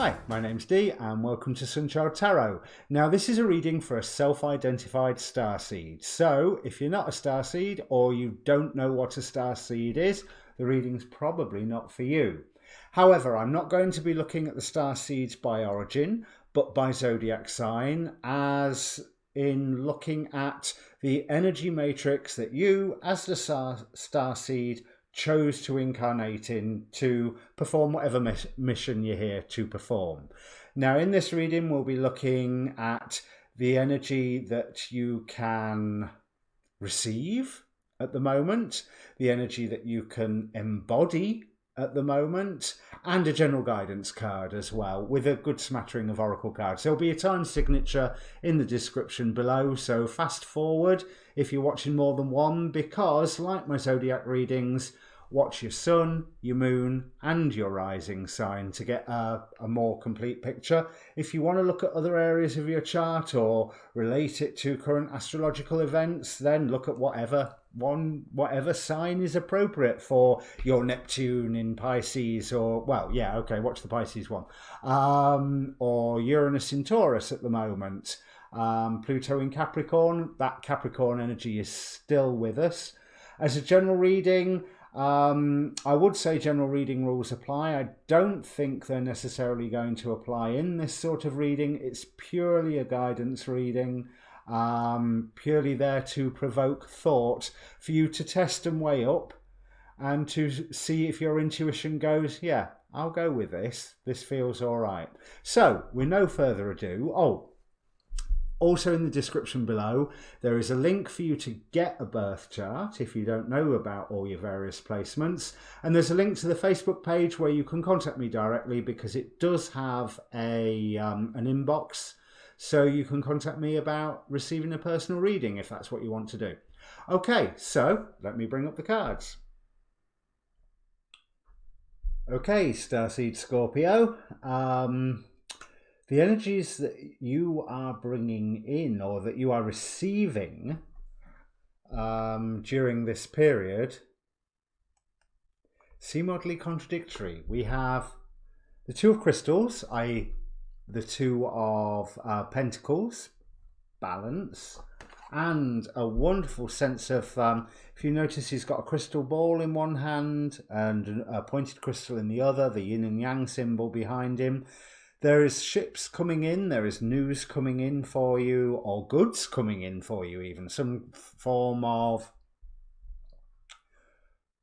Hi, my name's Dee and welcome to Sunchild Tarot. Now this is a reading for a self-identified starseed. So if you're not a starseed or you don't know what a starseed is, the reading's probably not for you. However, I'm not going to be looking at the starseeds by origin, but by zodiac sign, as in looking at the energy matrix that you, as the starseed, chose to incarnate in to perform whatever mission you're here to perform. Now in this reading we'll be looking at the energy that you can receive at the moment, the energy that you can embody at the moment, and a general guidance card as well, with a good smattering of oracle cards. There'll be a time signature in the description below, so fast forward if you're watching more than one, because like my zodiac readings, watch your sun, your moon and your rising sign to get a more complete picture. If you want to look at other areas of your chart or relate it to current astrological events, then look at whatever sign is appropriate for your Neptune in Pisces, or watch the Pisces one, or Uranus in Taurus at the moment, Pluto in Capricorn. That Capricorn energy is still with us. As a general reading, I would say general reading rules apply. I don't think they're necessarily going to apply in this sort of reading. It's purely a guidance reading, purely there to provoke thought for you to test and weigh up and to see if your intuition goes, yeah, I'll go with this. This feels all right. So with no further ado, also in the description below, there is a link for you to get a birth chart if you don't know about all your various placements. And there's a link to the Facebook page where you can contact me directly, because it does have an inbox. So you can contact me about receiving a personal reading if that's what you want to do. Okay, so let me bring up the cards. Okay, Starseed Scorpio. The energies that you are bringing in, or that you are receiving during this period, seem oddly contradictory. We have the Two of Crystals, i.e. the Two of Pentacles, balance, and a wonderful sense of, if you notice, he's got a crystal ball in one hand and a pointed crystal in the other, the yin and yang symbol behind him. There is ships coming in, there is news coming in for you, or goods coming in for you even. Some form of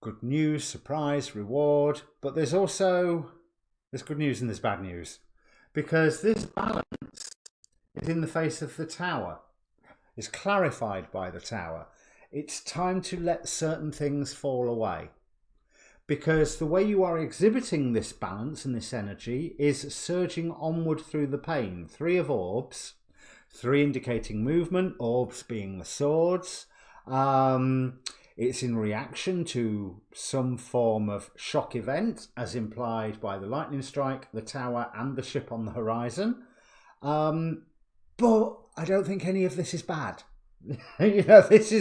good news, surprise, reward. But there's good news and there's bad news. Because this balance is in the face of the Tower. It's clarified by the Tower. It's time to let certain things fall away. Because the way you are exhibiting this balance and this energy is surging onward through the pain. Three of orbs, three indicating movement, orbs being the swords. It's in reaction to some form of shock event, as implied by the lightning strike, the Tower and the ship on the horizon. But I don't think any of this is bad. This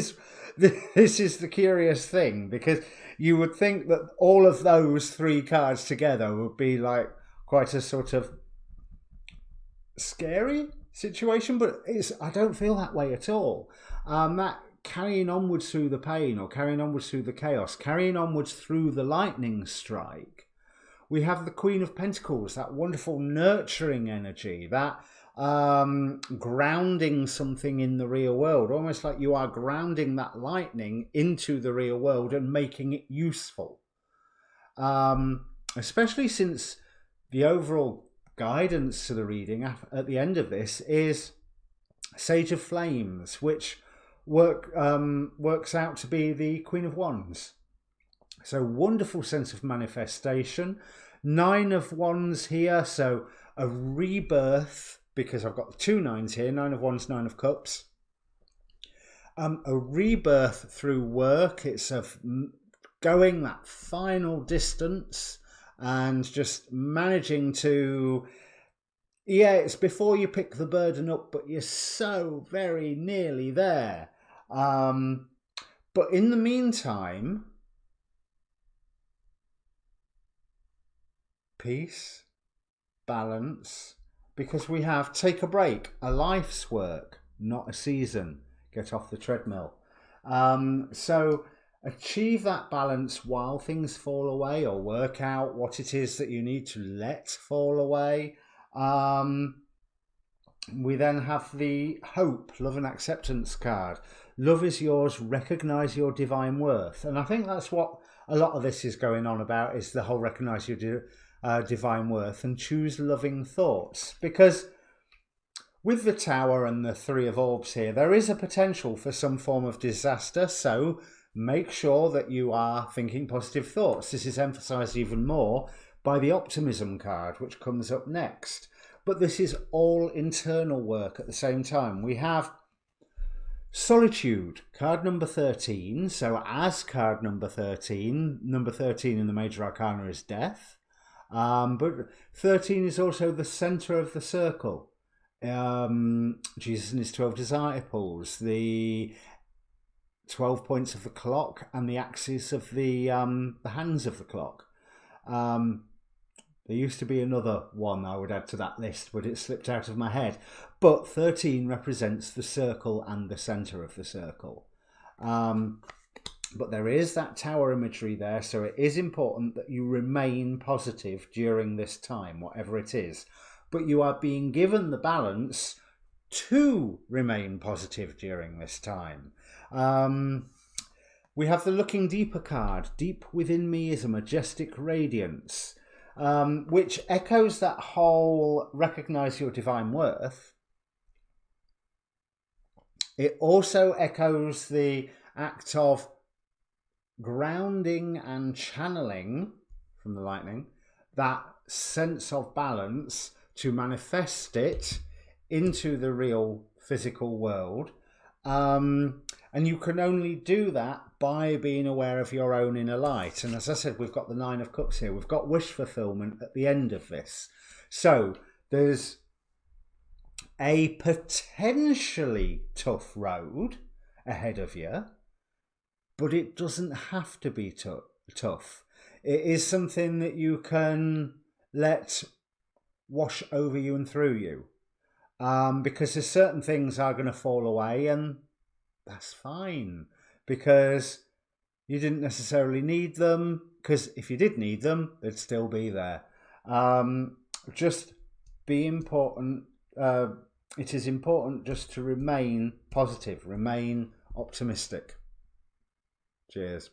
is the curious thing, because you would think that all of those three cards together would be like quite a sort of scary situation, but I don't feel that way at all. That carrying onwards through the pain, or carrying onwards through the chaos, carrying onwards through the lightning strike, we have the Queen of Pentacles, that wonderful nurturing energy, that grounding something in the real world, almost like you are grounding that lightning into the real world and making it useful. Especially since the overall guidance to the reading at the end of this is Sage of Flames, which works out to be the Queen of Wands. So wonderful sense of manifestation. 9 of Wands here, so a rebirth, because I've got the 2 9s here, 9 of Wands, 9 of Cups. A rebirth through work. It's of going that final distance and just managing to, it's before you pick the burden up, but you're so very nearly there. But in the meantime, peace, balance, because we have take a break, a life's work, not a season. Get off the treadmill. So achieve that balance while things fall away, or work out what it is that you need to let fall away. We then have the hope, love and acceptance card. Love is yours, recognise your divine worth. And I think that's what a lot of this is going on about, is the whole recognise your divine worth and choose loving thoughts. Because with the Tower and the Three of Orbs here, there is a potential for some form of disaster. So make sure that you are thinking positive thoughts. This is emphasised even more by the Optimism card, which comes up next. But this is all internal work at the same time. We have Solitude, card number 13. So as card number 13 in the Major Arcana is death. But 13 is also the centre of the circle. Jesus and his 12 disciples, the 12 points of the clock, and the axis of the hands of the clock. There used to be another one I would add to that list, but it slipped out of my head. But 13 represents the circle and the centre of the circle. But there is that tower imagery there, so it is important that you remain positive during this time, whatever it is. But you are being given the balance to remain positive during this time. We have the Looking Deeper card. Deep within me is a majestic radiance, which echoes that whole recognise your divine worth. It also echoes the act of grounding and channeling from the lightning, that sense of balance, to manifest it into the real physical world. And you can only do that by being aware of your own inner light. And as I said, we've got the Nine of Cups here. We've got wish fulfillment at the end of this. So there's a potentially tough road ahead of you, but it doesn't have to be tough. It is something that you can let wash over you and through you, because there's certain things are going to fall away, and that's fine, because you didn't necessarily need them, because if you did need them, they'd still be there. Just be important. It is important just to remain positive, remain optimistic. Cheers.